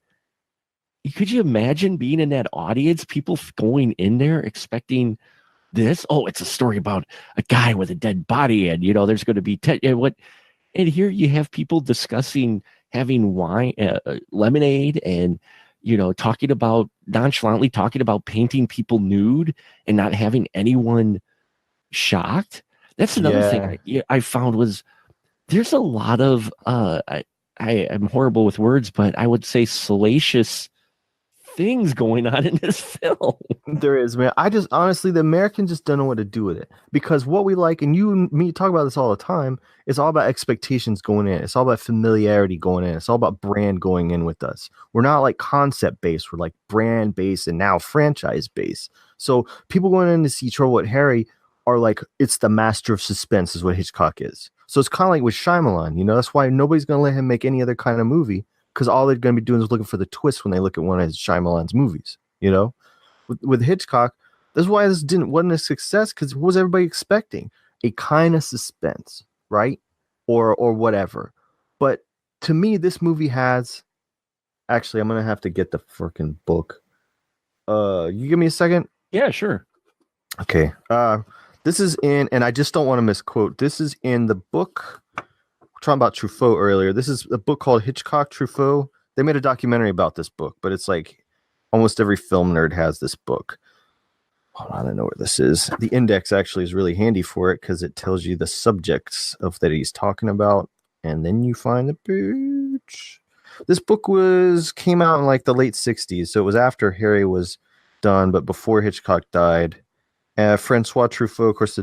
Could you imagine being in that audience, people going in there expecting this? Oh, it's a story about a guy with a dead body, and there's going to be and here you have people discussing having wine, lemonade, and nonchalantly talking about painting people nude and not having anyone shocked. That's another thing I found was there's a lot of I'm horrible with words, but I would say salacious things going on in this film. There is, man. I just honestly, the Americans just don't know what to do with it, because what we like, and you and me talk about this all the time, it's all about expectations going in. It's all about familiarity going in. It's all about brand going in with us. We're not like concept based. We're like brand based and now franchise based. So people going in to see Trouble with Harry are like, it's the master of suspense is what Hitchcock is. So it's kind of like with Shyamalan, that's why nobody's going to let him make any other kind of movie, because all they're going to be doing is looking for the twist when they look at one of his Shyamalan's movies, With Hitchcock, that's why this wasn't a success, because what was everybody expecting? A kind of suspense, right? Or whatever. But to me, this movie has... Actually, I'm going to have to get the freaking book. You give me a second? Yeah, sure. Okay. This is in, and I just don't want to misquote, this is in the book... talking about Truffaut earlier. This is a book called Hitchcock, Truffaut. They made a documentary about this book, but it's like almost every film nerd has this book. Hold on, I know where this is. The index actually is really handy for it because it tells you the subjects of that he's talking about, and then you find the page. This book came out in like the late 60s, so it was after Harry was done, but before Hitchcock died. Francois Truffaut, of course,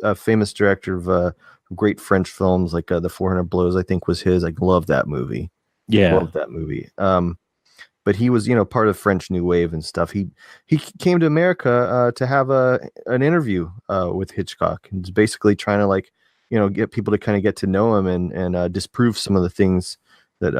a famous director of great French films like The 400 Blows, I think was his. I love that movie. Yeah. Love that movie. But he was, part of French New Wave and stuff. He came to America to have an interview with Hitchcock, and basically trying to get people to kind of get to know him and disprove some of the things that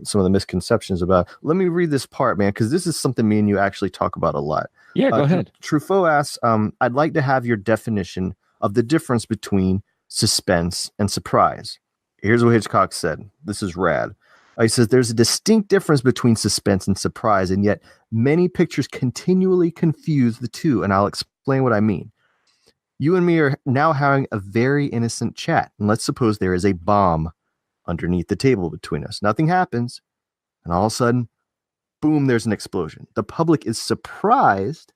some of the misconceptions about. Let me read this part, man, because this is something me and you actually talk about a lot. Yeah, go ahead. Truffaut asks, I'd like to have your definition of the difference between suspense and surprise. Here's what Hitchcock said. This is rad. He says, there's a distinct difference between suspense and surprise, and yet many pictures continually confuse the two, and I'll explain what I mean. You and me are now having a very innocent chat, and let's suppose there is a bomb underneath the table between us. Nothing happens, and all of a sudden, boom, there's an explosion. The public is surprised,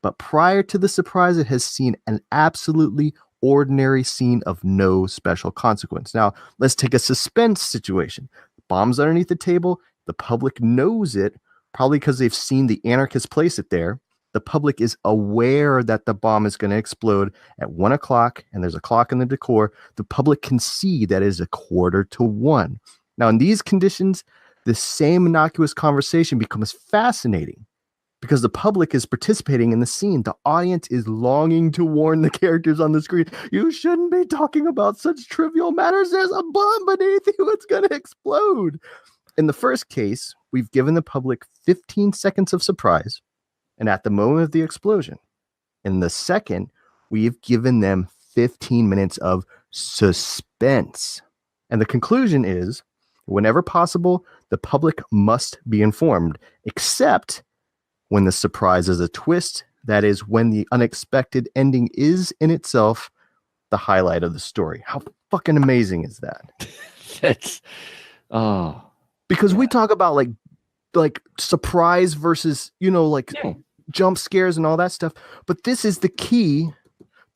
but prior to the surprise, it has seen an absolutely ordinary scene of no special consequence. Now, let's take a suspense situation. Bombs underneath the table. The public knows it, probably because they've seen the anarchists place it there. The public is aware that the bomb is going to explode at 1 o'clock, and there's a clock in the decor. The public can see that it is 1:45. Now, in these conditions, the same innocuous conversation becomes fascinating because the public is participating in the scene. The audience is longing to warn the characters on the screen. You shouldn't be talking about such trivial matters. There's a bomb beneath you. It's going to explode. In the first case, we've given the public 15 seconds of surprise, and at the moment of the explosion. In the second, we've given them 15 minutes of suspense. And the conclusion is, whenever possible, the public must be informed, except when the surprise is a twist. That is, when the unexpected ending is in itself the highlight of the story. How fucking amazing is that? That's because we talk about like surprise versus, jump scares and all that stuff. But this is the key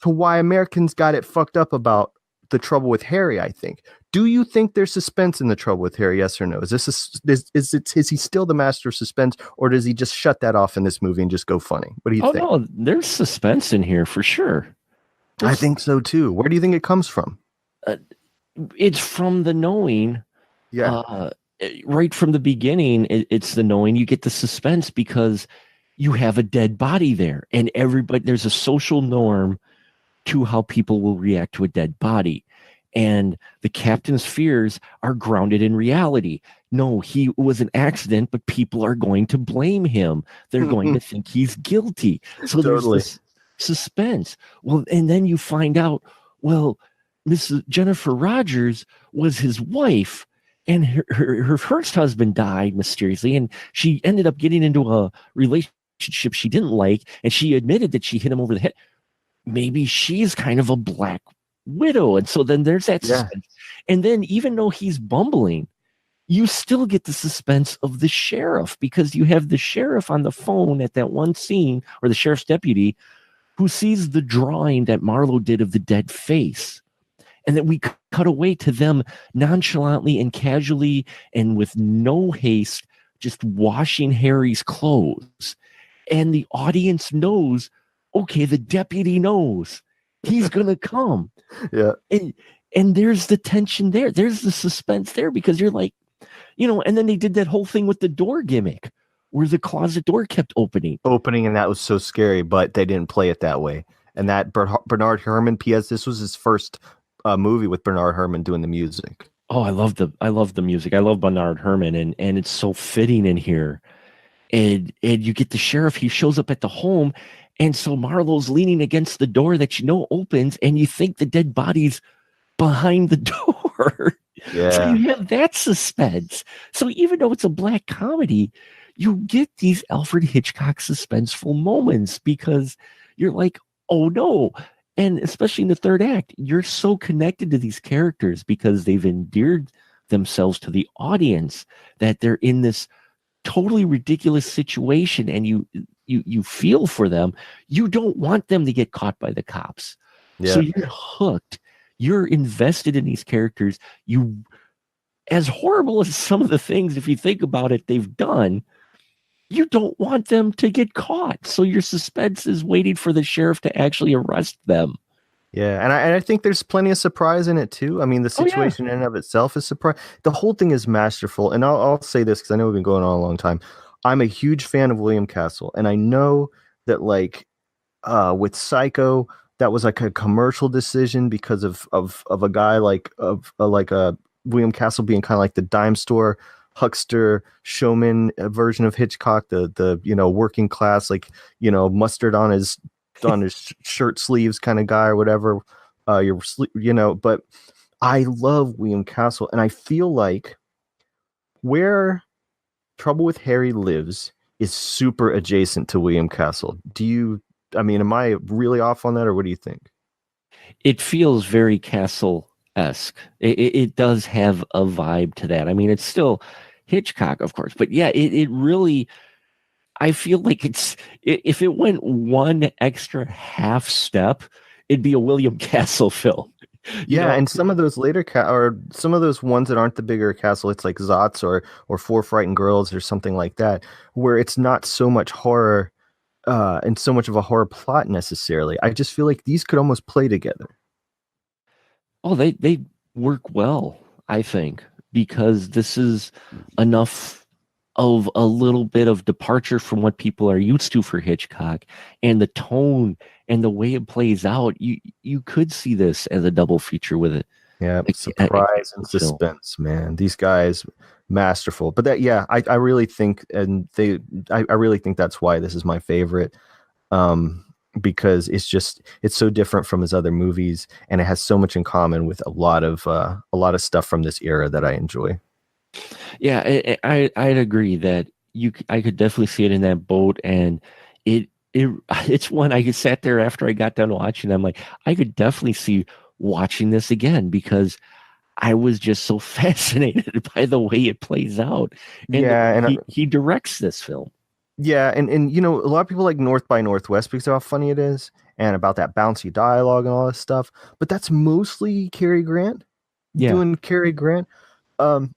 to why Americans got it fucked up about The Trouble with Harry, I think. Do you think there's suspense in The Trouble with Harry? Yes or no? Is he still the master of suspense, or does he just shut that off in this movie and just go funny? What do you think? Oh no, there's suspense in here for sure. I think so too. Where do you think it comes from? It's from the knowing. Yeah. Right from the beginning, it's the knowing. You get the suspense because you have a dead body there, and there's a social norm to how people will react to a dead body. And the captain's fears are grounded in reality. No, he was an accident, but people are going to blame him. They're going to think he's guilty. So there's this suspense. Well, and then you find out, well, Mrs. Jennifer Rogers was his wife, and her first husband died mysteriously, and she ended up getting into a relationship she didn't like, and she admitted that she hit him over the head. Maybe she's kind of a black widow. And so then there's that suspense. And then even though he's bumbling, you still get the suspense of the sheriff, because you have the sheriff on the phone at that one scene, or the sheriff's deputy, who sees the drawing that Marlowe did of the dead face. And then we cut away to them nonchalantly and casually and with no haste, just washing Harry's clothes. And the audience knows, okay, the deputy knows he's going to come. Yeah. And there's the tension there. There's the suspense there, because you're like, and then they did that whole thing with the door gimmick where the closet door kept opening. And that was so scary, but they didn't play it that way. And that Bernard Herrmann, P.S., this was his first movie with Bernard Herrmann doing the music. Oh, I love the music. I love Bernard Herrmann, and it's so fitting in here. And you get the sheriff, he shows up at the home, and so Marlowe's leaning against the door that opens, and you think the dead body's behind the door. Yeah. So you have that suspense. So even though it's a black comedy, you get these Alfred Hitchcock suspenseful moments, because you're like, oh no. And especially in the third act, you're so connected to these characters because they've endeared themselves to the audience that they're in this totally ridiculous situation, and you feel for them. You don't want them to get caught by the cops. Yeah. So you're hooked. You're invested in these characters. As horrible as some of the things, if you think about it, they've done, you don't want them to get caught. So your suspense is waiting for the sheriff to actually arrest them. Yeah, and I think there's plenty of surprise in it too. I mean, the situation in and of itself is surprise. The whole thing is masterful. And I'll say this because I know we've been going on a long time. I'm a huge fan of William Castle, and I know that with Psycho, that was like a commercial decision because of a guy like William Castle being kind of like the dime store huckster showman version of Hitchcock, the working class, mustard on his shirt sleeves kind of guy or whatever. But I love William Castle, and I feel like where Trouble with Harry lives is super adjacent to William Castle. Am I really off on that, or what do you think? It feels very Castle-esque. It does have a vibe to that. I mean, it's still Hitchcock, of course, but yeah, it really, I feel like if it went one extra half step, it'd be a William Castle film. Yeah, and some of those later or some of those ones that aren't the bigger Castle, it's like Zotz or Four Frightened Girls or something like that, where it's not so much horror and so much of a horror plot necessarily. I just feel like these could almost play together. Oh, they work well, I think, because this is enough of a little bit of departure from what people are used to for Hitchcock, and the tone and the way it plays out. You could see this as a double feature with it. Yeah, surprise and suspense, man. These guys, masterful. But I really think, I really think that's why this is my favorite. because it's so different from his other movies, and it has so much in common with a lot of stuff from this era that I enjoy. Yeah, I'd agree that I could definitely see it in that boat, and it's one I sat there after I got done watching. I'm like, I could definitely see watching this again because I was just so fascinated by the way it plays out, and the Yeah, way and he directs this film. yeah, and you know, a lot of people like North by Northwest because of how funny it is and about that bouncy dialogue and all this stuff. But that's mostly Cary Grant Yeah, doing Cary Grant. Um,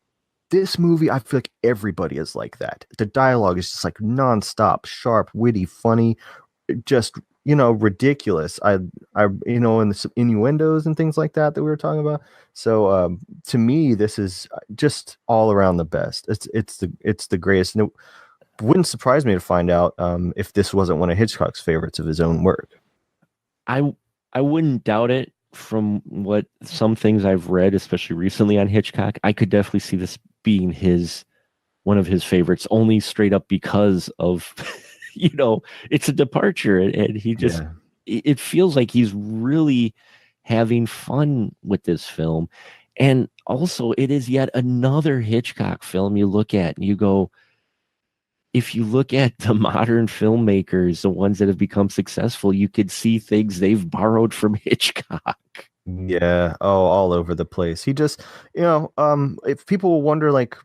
this movie, I feel like everybody is like that. The dialogue is just like nonstop, sharp, witty, funny, just ridiculous. And the innuendos and things like that we were talking about. So to me, this is just all around the best. It's the greatest. And it wouldn't surprise me to find out if this wasn't one of Hitchcock's favorites of his own work. I I wouldn't doubt it from what some things I've read, especially recently on Hitchcock. I could definitely see this being one of his favorites, only straight up because of it's a departure, and he just it feels like he's really having fun with this film. And also it is yet another Hitchcock film you look at and you go, if you look at the modern filmmakers, the ones that have become successful, you could see things they've borrowed from Hitchcock. Yeah. Oh, all over the place. He just, if people wonder, like,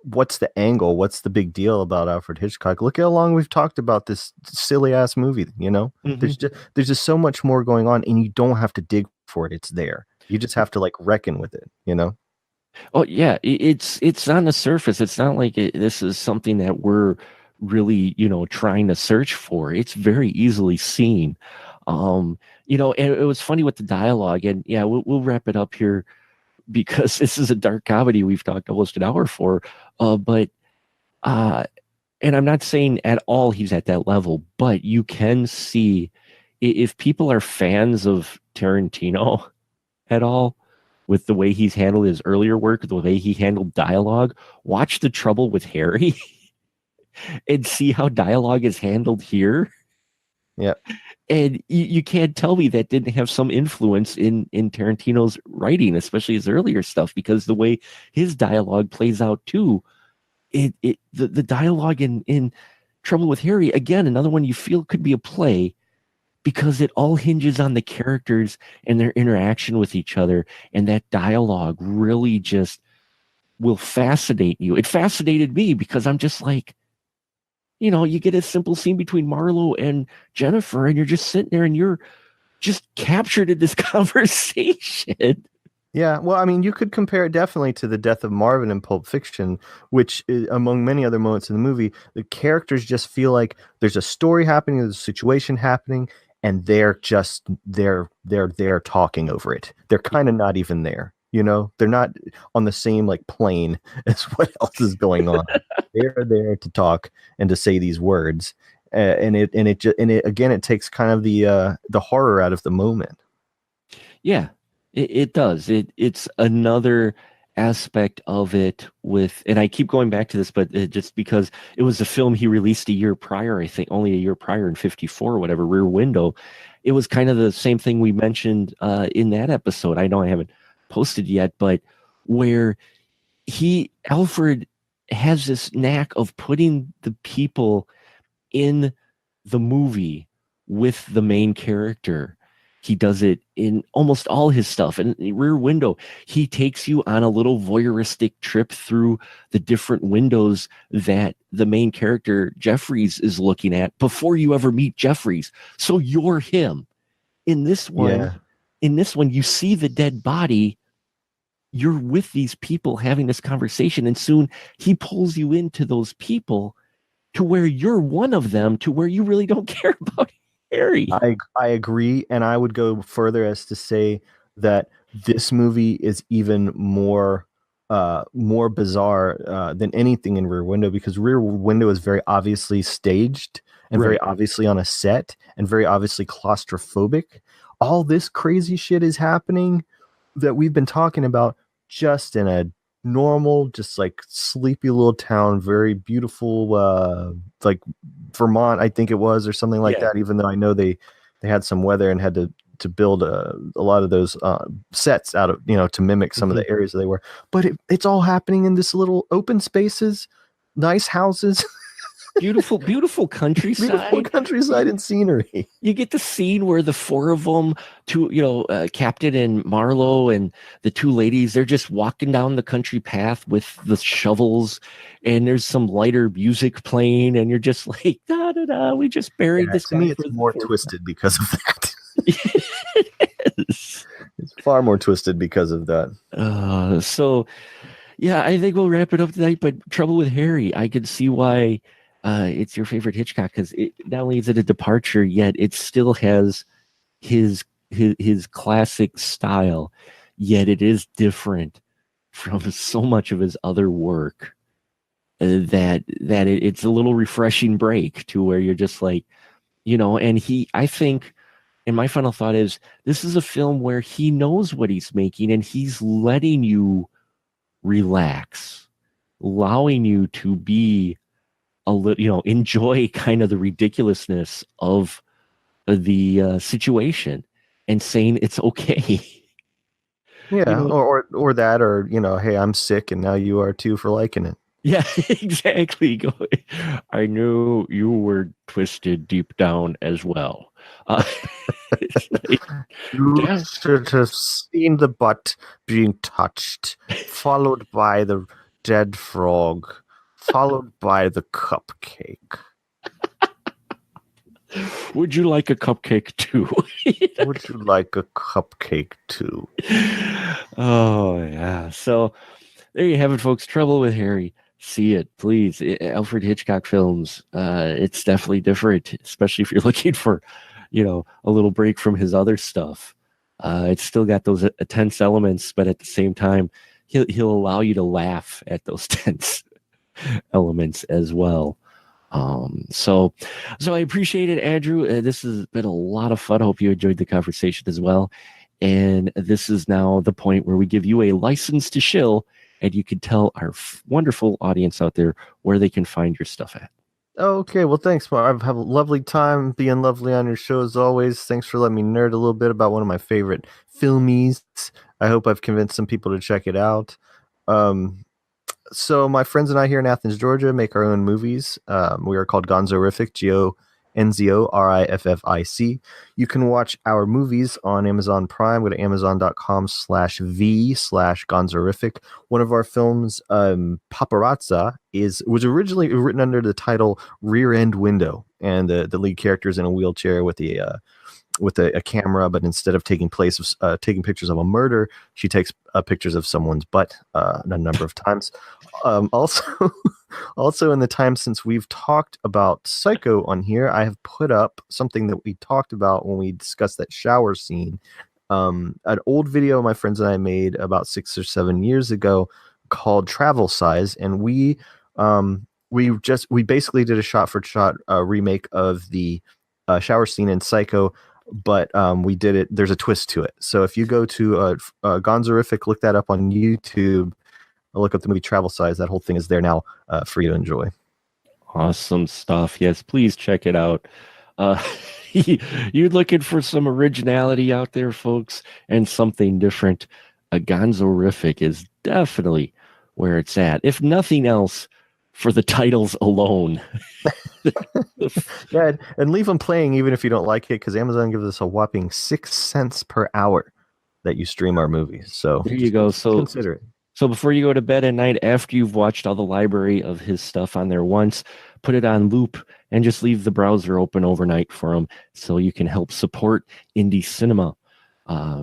what's the angle? What's the big deal about Alfred Hitchcock? Look how long we've talked about this silly ass movie, Mm-hmm. There's just so much more going on, and you don't have to dig for it. It's there. You just have to, like, reckon with it, Oh yeah, it's on the surface. It's not like this is something that we're really, trying to search for. It's very easily seen. And it was funny with the dialogue. And yeah, we'll wrap it up here because this is a dark comedy we've talked almost an hour for. But and I'm not saying at all he's at that level, but you can see if people are fans of Tarantino at all, with the way he's handled his earlier work, the way he handled dialogue, watch The Trouble with Harry and see how dialogue is handled here. Yeah. And you can't tell me that didn't have some influence in Tarantino's writing, especially his earlier stuff, because the way his dialogue plays out too, the dialogue in Trouble with Harry, again, another one you feel could be a play, because it all hinges on the characters and their interaction with each other. And that dialogue really just will fascinate you. It fascinated me because I'm just like, you get a simple scene between Marlowe and Jennifer, and you're just sitting there and you're just captured in this conversation. Yeah, well, I mean, you could compare it definitely to the death of Marvin in Pulp Fiction, which, among many other moments in the movie, the characters just feel like there's a story happening, there's a situation happening, and they're there talking over it. They're kind of not even there, They're not on the same, like, plane as what else is going on. They're there to talk and to say these words, and it takes kind of the horror out of the moment. Yeah, it does. It's another aspect of it and I keep going back to this, but just because it was a film he released a year prior, I think only a year prior in 1954 or whatever, Rear Window. It was kind of the same thing we mentioned in that episode. I know I haven't posted yet, but where Alfred has this knack of putting the people in the movie with the main character. He does it in almost all his stuff. And Rear Window, he takes you on a little voyeuristic trip through the different windows that the main character, Jeffries, is looking at before you ever meet Jeffries. So you're him. In this one, you see the dead body. You're with these people having this conversation, and soon he pulls you into those people to where you're one of them, to where you really don't care about Harry. I agree, and I would go further as to say that this movie is even more bizarre than anything in Rear Window, because Rear Window is very obviously staged and very obviously on a set and very obviously claustrophobic. All this crazy shit is happening that we've been talking about just in a normal, just like sleepy little town, very beautiful, like Vermont, I think it was, or something like that, even though I know they they had some weather and had to build a lot of those sets out of, to mimic some of the areas that they were. But it's all happening in this little open spaces, nice houses. Beautiful countryside. Beautiful countryside and scenery. You get the scene where the four of them, Captain and Marlowe and the two ladies, they're just walking down the country path with the shovels, and there's some lighter music playing, and you're just like, da da da. We just buried this. To me, it's more twisted because of that. Yes. It's far more twisted because of that. So, yeah, I think we'll wrap it up tonight. But Trouble with Harry, I could see why. It's your favorite Hitchcock, because it not only is it a departure, yet it still has his classic style, yet it is different from so much of his other work that it's a little refreshing break to where you're just like, and I think, and my final thought is, this is a film where he knows what he's making and he's letting you relax, allowing you to be a little, enjoy kind of the ridiculousness of the situation and saying it's okay. Yeah, or that, or hey, I'm sick and now you are too for liking it. Yeah, exactly. I knew you were twisted deep down as well. You should have seen the butt being touched, followed by the dead frog, followed by the cupcake. Would you like a cupcake too? Would you like a cupcake too? Oh, yeah. So there you have it, folks. Trouble with Harry. See it, please. Alfred Hitchcock films. It's definitely different, especially if you're looking for, a little break from his other stuff. It's still got those tense elements, but at the same time, he'll allow you to laugh at those tense elements as well. So I appreciate it, Andrew. This has been a lot of fun. I hope you enjoyed the conversation as well. And this is now the point where we give you a license to shill, and you can tell our wonderful audience out there where they can find your stuff at. Okay, well, thanks, Mark. I've had a lovely time being lovely on your show as always. Thanks for letting me nerd a little bit about one of my favorite filmies. I hope I've convinced some people to check it out. So my friends and I here in Athens, Georgia, make our own movies. We are called Gonzorific, Gonzorific. You can watch our movies on Amazon Prime. Go to amazon.com/v/Gonzorific. One of our films, Paparazza, was originally written under the title Rear End Window, and the lead character is in a wheelchair with a camera, but instead of taking pictures of a murder, she takes pictures of someone's butt a number of times. Also in the time since we've talked about Psycho on here, I have put up something that we talked about when we discussed that shower scene. An old video my friends and I made about 6 or 7 years ago called Travel Size, and we basically did a shot for shot remake of the shower scene in Psycho, but we did it. There's a twist to it. So if you go to Gonzorific, look that up on YouTube, look up the movie Travel Size. That whole thing is there now for you to enjoy. Awesome stuff. Yes, please check it out. You're looking for some originality out there, folks, and something different. Gonzorific is definitely where it's at. If nothing else, for the titles alone. Yeah, and leave them playing even if you don't like it, because Amazon gives us a whopping 6 cents per hour that you stream our movies. So there you go. So consider it. So before you go to bed at night, after you've watched all the library of his stuff on there once, put it on loop and just leave the browser open overnight for him, so you can help support indie cinema,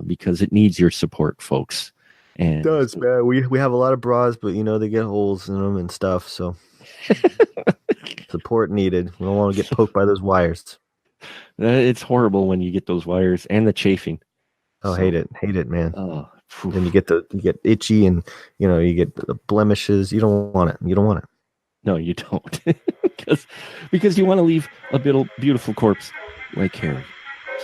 because it needs your support, folks. And it does, man. We have a lot of bras, but they get holes in them and stuff, so support needed. We don't want to get poked by those wires. It's horrible when you get those wires and the chafing. Hate it, man. Oh, then you get itchy, and you get the blemishes. You don't want it. No, you don't. because you want to leave a beautiful corpse like Harry.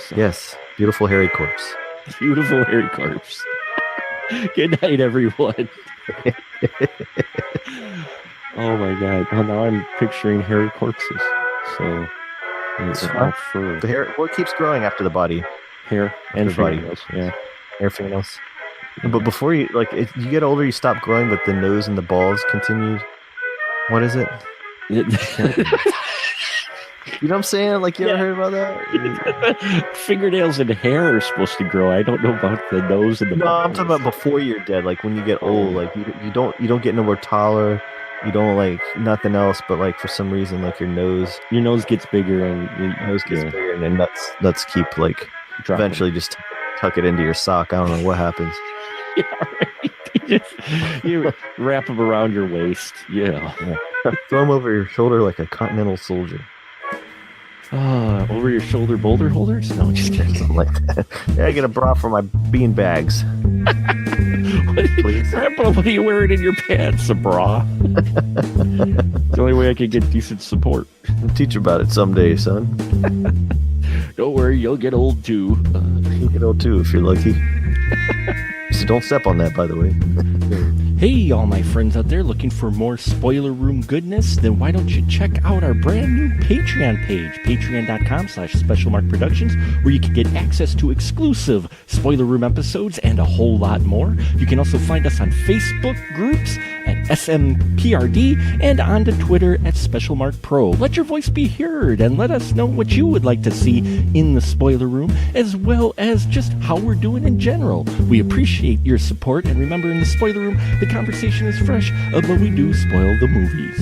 So. Yes, beautiful hairy corpse. Beautiful hairy corpse. Good night, everyone. Oh my God. Oh, now I'm picturing hairy corpses. So It's All fine. fur, The hair, what keeps growing after the body? hair, and Your body. fingernails. Yeah. Hair, fingernails. But before you, like, if you get older, you stop growing, but the nose and the balls continue. What is it? You know what I'm saying? Like, you ever heard about that? Fingernails and hair are supposed to grow. I don't know about the nose and the No, I'm balls. talking about before you're dead. Like when you get old, like you don't get no more taller. You don't like nothing else, but like for some reason, like your nose gets bigger and your gets bigger, and then nuts keep like dropping. eventually just tuck it into your sock. I don't know what happens. Yeah, right. You wrap them around your waist. Yeah. Throw them over your shoulder like a continental soldier. Over your shoulder boulder holders? No, just kidding. Something like that. Yeah, I get a bra for my bean bags. Please. Grandpa, what are you wearing in your pants? A bra? It's the only way I can get decent support. I'll teach you about it someday, son. Don't worry, you'll get old too. You'll get old too if you're lucky. So don't step on that, by the way. Hey, all my friends out there looking for more spoiler room goodness? Then why don't you check out our brand new Patreon page, patreon.com/specialmarkproductions, where you can get access to exclusive spoiler room episodes and a whole lot more. You can also find us on Facebook groups at SMPRD and on to Twitter at SpecialMarkPro. Let your voice be heard and let us know what you would like to see in the spoiler room, as well as just how we're doing in general. We appreciate your support, and remember, in the spoiler room, the conversation is fresh, but we do spoil the movies.